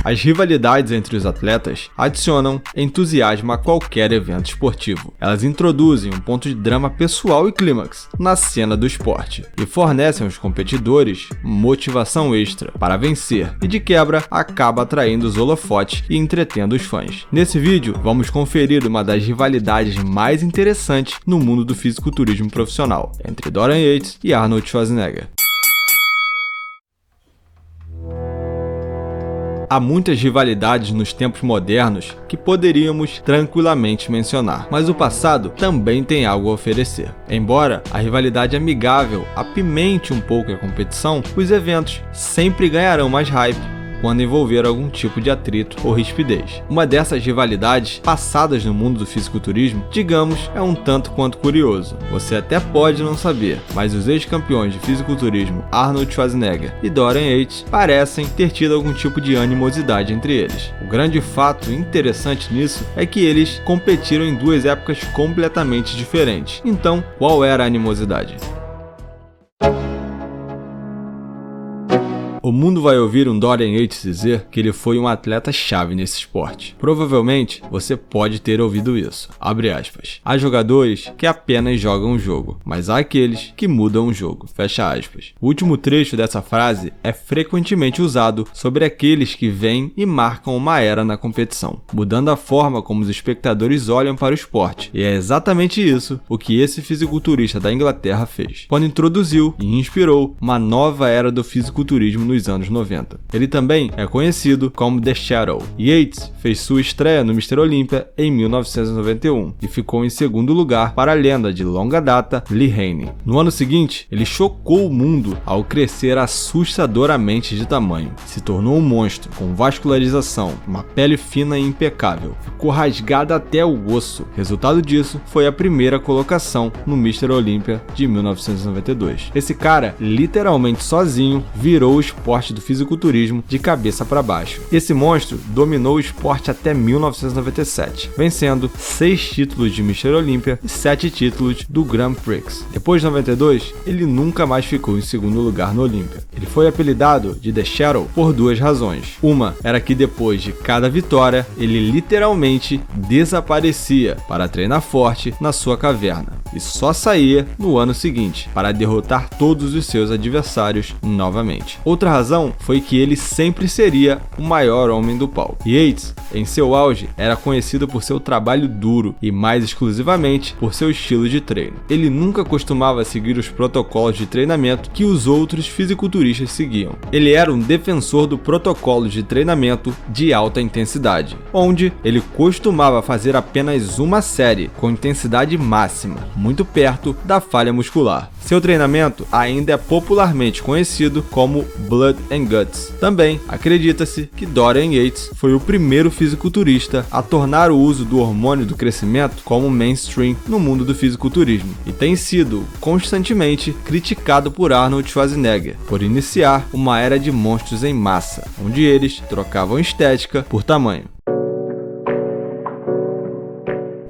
As rivalidades entre os atletas adicionam entusiasmo a qualquer evento esportivo. Elas introduzem um ponto de drama pessoal e clímax na cena do esporte e fornecem aos competidores motivação extra para vencer e, de quebra, acaba atraindo os holofotes e entretendo os fãs. Nesse vídeo, vamos conferir uma das rivalidades mais interessantes no mundo do fisiculturismo profissional, entre Dorian Yates e Arnold Schwarzenegger. Há muitas rivalidades nos tempos modernos que poderíamos tranquilamente mencionar, mas o passado também tem algo a oferecer. Embora a rivalidade amigável apimente um pouco a competição, os eventos sempre ganharão mais hype quando envolver algum tipo de atrito ou rispidez. Uma dessas rivalidades passadas no mundo do fisiculturismo, digamos, é um tanto quanto curioso. Você até pode não saber, mas os ex-campeões de fisiculturismo Arnold Schwarzenegger e Dorian Yates parecem ter tido algum tipo de animosidade entre eles. O grande fato interessante nisso é que eles competiram em duas épocas completamente diferentes. Então, qual era a animosidade? O mundo vai ouvir um Dorian Yates dizer que ele foi um atleta-chave nesse esporte. Provavelmente, você pode ter ouvido isso. Abre aspas. Há jogadores que apenas jogam o jogo, mas há aqueles que mudam o jogo. Fecha aspas. O último trecho dessa frase é frequentemente usado sobre aqueles que vêm e marcam uma era na competição, mudando a forma como os espectadores olham para o esporte. E é exatamente isso o que esse fisiculturista da Inglaterra fez, quando introduziu e inspirou uma nova era do fisiculturismo nos anos 90. Ele também é conhecido como The Shadow. Yates fez sua estreia no Mr. Olympia em 1991 e ficou em segundo lugar para a lenda de longa data Lee Haney. No ano seguinte, ele chocou o mundo ao crescer assustadoramente de tamanho. Se tornou um monstro com vascularização, uma pele fina e impecável. Ficou rasgada até o osso. Resultado disso foi a primeira colocação no Mr. Olympia de 1992. Esse cara, literalmente sozinho, virou o esporte do fisiculturismo de cabeça para baixo. Esse monstro dominou o esporte até 1997, vencendo 6 títulos de Mr. Olympia e 7 títulos do Grand Prix. Depois de 92, ele nunca mais ficou em segundo lugar no Olympia. Ele foi apelidado de The Shadow por duas razões. Uma era que depois de cada vitória, ele literalmente desaparecia para treinar forte na sua caverna e só saía no ano seguinte para derrotar todos os seus adversários novamente. Outra razão foi que ele sempre seria o maior homem do palco. Yates, em seu auge, era conhecido por seu trabalho duro e mais exclusivamente por seu estilo de treino. Ele nunca costumava seguir os protocolos de treinamento que os outros fisiculturistas seguiam. Ele era um defensor do protocolo de treinamento de alta intensidade, onde ele costumava fazer apenas uma série com intensidade máxima, muito perto da falha muscular. Seu treinamento ainda é popularmente conhecido como Blood and Guts. Também acredita-se que Dorian Yates foi o primeiro fisiculturista a tornar o uso do hormônio do crescimento como mainstream no mundo do fisiculturismo e tem sido constantemente criticado por Arnold Schwarzenegger por iniciar uma era de monstros em massa, onde eles trocavam estética por tamanho.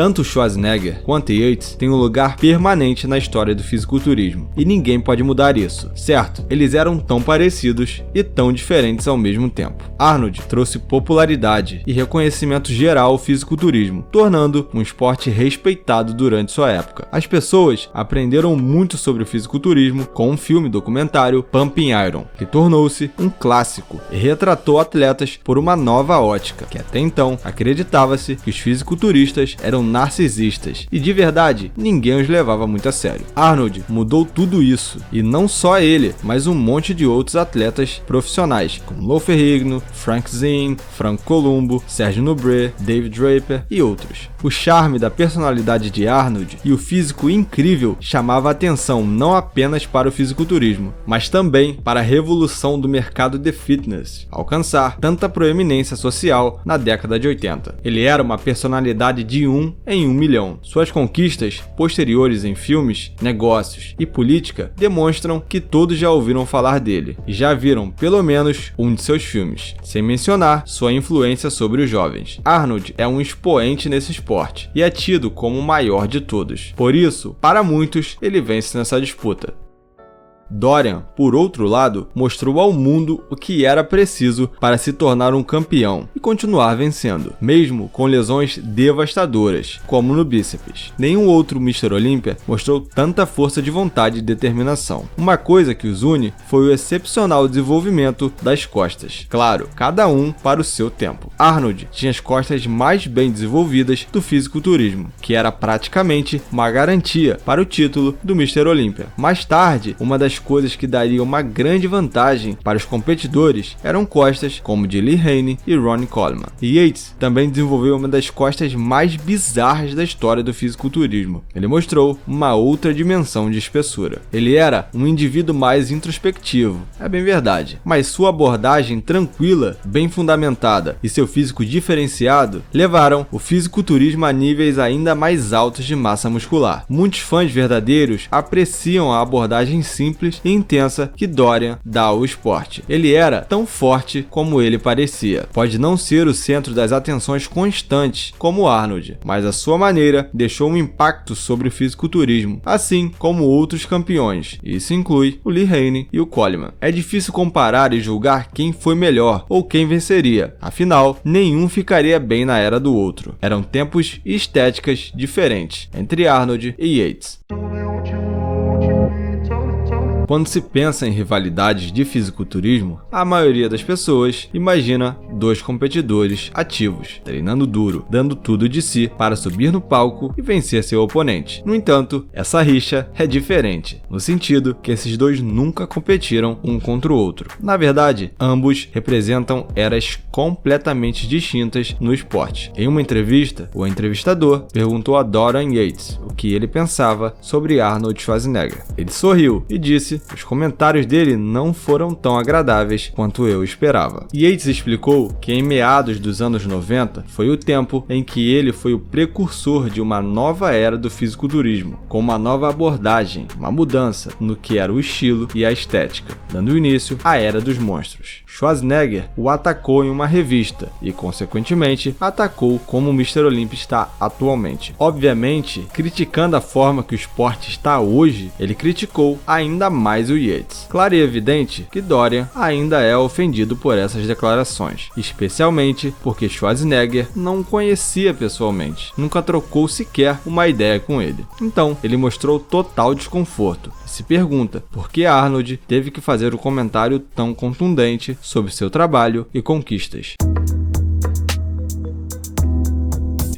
Tanto Schwarzenegger quanto Yates têm um lugar permanente na história do fisiculturismo, e ninguém pode mudar isso, certo? Eles eram tão parecidos e tão diferentes ao mesmo tempo. Arnold trouxe popularidade e reconhecimento geral ao fisiculturismo, tornando um esporte respeitado durante sua época. As pessoas aprenderam muito sobre o fisiculturismo com um filme documentário Pumping Iron, que tornou-se um clássico e retratou atletas por uma nova ótica, que até então acreditava-se que os fisiculturistas eram narcisistas e de verdade ninguém os levava muito a sério. Arnold mudou tudo isso e não só ele, mas um monte de outros atletas profissionais como Lou Ferrigno, Frank Zinn, Franco Columbu, Sergio Nubret, David Draper e outros. O charme da personalidade de Arnold e o físico incrível chamava a atenção não apenas para o fisiculturismo, mas também para a revolução do mercado de fitness, alcançar tanta proeminência social na década de 80. Ele era uma personalidade de 1 em 1 milhão. Suas conquistas posteriores em filmes, negócios e política demonstram que todos já ouviram falar dele e já viram pelo menos um de seus filmes, sem mencionar sua influência sobre os jovens. Arnold é um expoente nesse esporte e é tido como o maior de todos. Por isso, para muitos, ele vence nessa disputa. Dorian, por outro lado, mostrou ao mundo o que era preciso para se tornar um campeão e continuar vencendo, mesmo com lesões devastadoras, como no bíceps. Nenhum outro Mr. Olympia mostrou tanta força de vontade e determinação. Uma coisa que os une foi o excepcional desenvolvimento das costas. Claro, cada um para o seu tempo. Arnold tinha as costas mais bem desenvolvidas do fisiculturismo, que era praticamente uma garantia para o título do Mr. Olympia. Mais tarde, uma das coisas que daria uma grande vantagem para os competidores eram costas como de Lee Haney e Ronnie Coleman. Yates também desenvolveu uma das costas mais bizarras da história do fisiculturismo. Ele mostrou uma outra dimensão de espessura. Ele era um indivíduo mais introspectivo, é bem verdade, mas sua abordagem tranquila, bem fundamentada e seu físico diferenciado levaram o fisiculturismo a níveis ainda mais altos de massa muscular. Muitos fãs verdadeiros apreciam a abordagem simples e intensa que Dorian dá ao esporte. Ele era tão forte como ele parecia. Pode não ser o centro das atenções constantes como Arnold, mas a sua maneira deixou um impacto sobre o fisiculturismo, assim como outros campeões. Isso inclui o Lee Haney e o Coleman. É difícil comparar e julgar quem foi melhor ou quem venceria. Afinal, nenhum ficaria bem na era do outro. Eram tempos e estéticas diferentes entre Arnold e Yates. Quando se pensa em rivalidades de fisiculturismo, a maioria das pessoas imagina dois competidores ativos, treinando duro, dando tudo de si para subir no palco e vencer seu oponente. No entanto, essa rixa é diferente, no sentido que esses dois nunca competiram um contra o outro. Na verdade, ambos representam eras completamente distintas no esporte. Em uma entrevista, o entrevistador perguntou a Dorian Yates o que ele pensava sobre Arnold Schwarzenegger. Ele sorriu e disse que os comentários dele não foram tão agradáveis quanto eu esperava. Yates explicou que em meados dos anos 90 foi o tempo em que ele foi o precursor de uma nova era do fisiculturismo, com uma nova abordagem, uma mudança no que era o estilo e a estética, dando início à era dos monstros. Schwarzenegger o atacou em uma revista e, consequentemente, atacou como o Mr. Olympia está atualmente. Obviamente, criticando a forma que o esporte está hoje, ele criticou ainda mais o Yates. Claro e evidente que Dorian ainda é ofendido por essas declarações, especialmente porque Schwarzenegger não o conhecia pessoalmente, nunca trocou sequer uma ideia com ele. Então, ele mostrou total desconforto e se pergunta por que Arnold teve que fazer um comentário tão contundente sobre seu trabalho e conquistas.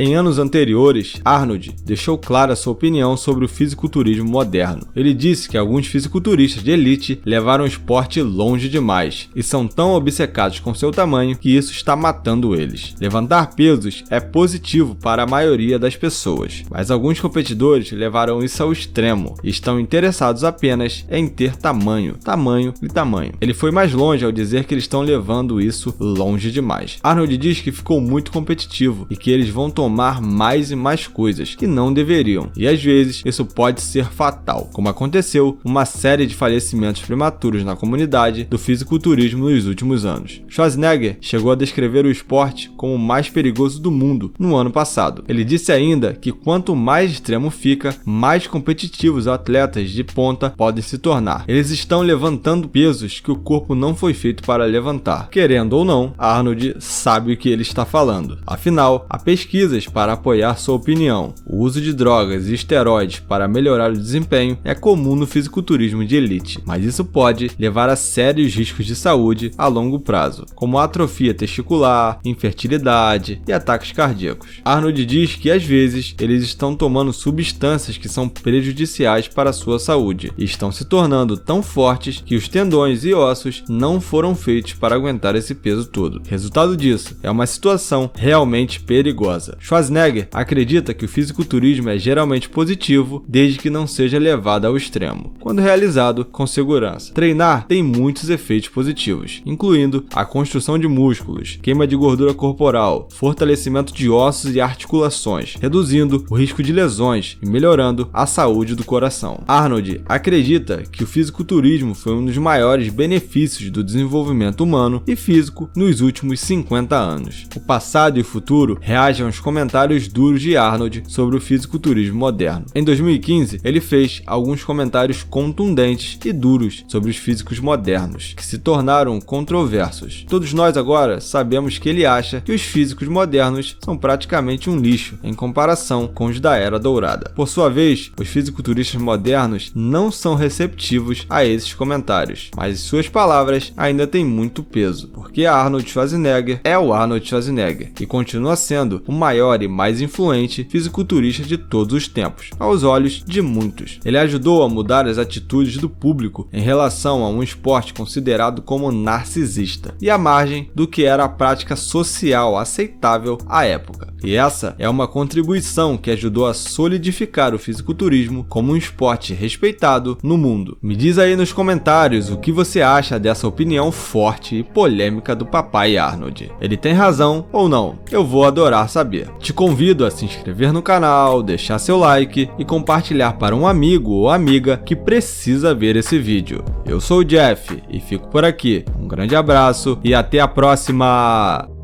Em anos anteriores, Arnold deixou clara sua opinião sobre o fisiculturismo moderno. Ele disse que alguns fisiculturistas de elite levaram o esporte longe demais e são tão obcecados com seu tamanho que isso está matando eles. Levantar pesos é positivo para a maioria das pessoas, mas alguns competidores levaram isso ao extremo e estão interessados apenas em ter tamanho, tamanho e tamanho. Ele foi mais longe ao dizer que eles estão levando isso longe demais. Arnold diz que ficou muito competitivo e que eles vão tomar mais e mais coisas que não deveriam, e às vezes isso pode ser fatal, como aconteceu uma série de falecimentos prematuros na comunidade do fisiculturismo nos últimos anos. Schwarzenegger chegou a descrever o esporte como o mais perigoso do mundo no ano passado. Ele disse ainda que quanto mais extremo fica, mais competitivos atletas de ponta podem se tornar. Eles estão levantando pesos que o corpo não foi feito para levantar. Querendo ou não, Arnold sabe o que ele está falando. Afinal, há pesquisas para apoiar sua opinião. O uso de drogas e esteroides para melhorar o desempenho é comum no fisiculturismo de elite, mas isso pode levar a sérios riscos de saúde a longo prazo, como atrofia testicular, infertilidade e ataques cardíacos. Arnold diz que às vezes eles estão tomando substâncias que são prejudiciais para a sua saúde e estão se tornando tão fortes que os tendões e ossos não foram feitos para aguentar esse peso todo. Resultado disso é uma situação realmente perigosa. Schwarzenegger acredita que o fisiculturismo é geralmente positivo desde que não seja levado ao extremo, quando realizado com segurança. Treinar tem muitos efeitos positivos, incluindo a construção de músculos, queima de gordura corporal, fortalecimento de ossos e articulações, reduzindo o risco de lesões e melhorando a saúde do coração. Arnold acredita que o fisiculturismo foi um dos maiores benefícios do desenvolvimento humano e físico nos últimos 50 anos. O passado e o futuro reagem aos comentários comentários duros de Arnold sobre o fisiculturismo moderno. Em 2015, ele fez alguns comentários contundentes e duros sobre os físicos modernos, que se tornaram controversos. Todos nós agora sabemos que ele acha que os físicos modernos são praticamente um lixo em comparação com os da Era Dourada. Por sua vez, os fisiculturistas modernos não são receptivos a esses comentários, mas suas palavras ainda têm muito peso, porque Arnold Schwarzenegger é o Arnold Schwarzenegger e continua sendo o maior e mais influente fisiculturista de todos os tempos, aos olhos de muitos. Ele ajudou a mudar as atitudes do público em relação a um esporte considerado como narcisista e à margem do que era a prática social aceitável à época. E essa é uma contribuição que ajudou a solidificar o fisiculturismo como um esporte respeitado no mundo. Me diz aí nos comentários o que você acha dessa opinião forte e polêmica do papai Arnold. Ele tem razão ou não? Eu vou adorar saber. Te convido a se inscrever no canal, deixar seu like e compartilhar para um amigo ou amiga que precisa ver esse vídeo. Eu sou o Jeff e fico por aqui. Um grande abraço e até a próxima!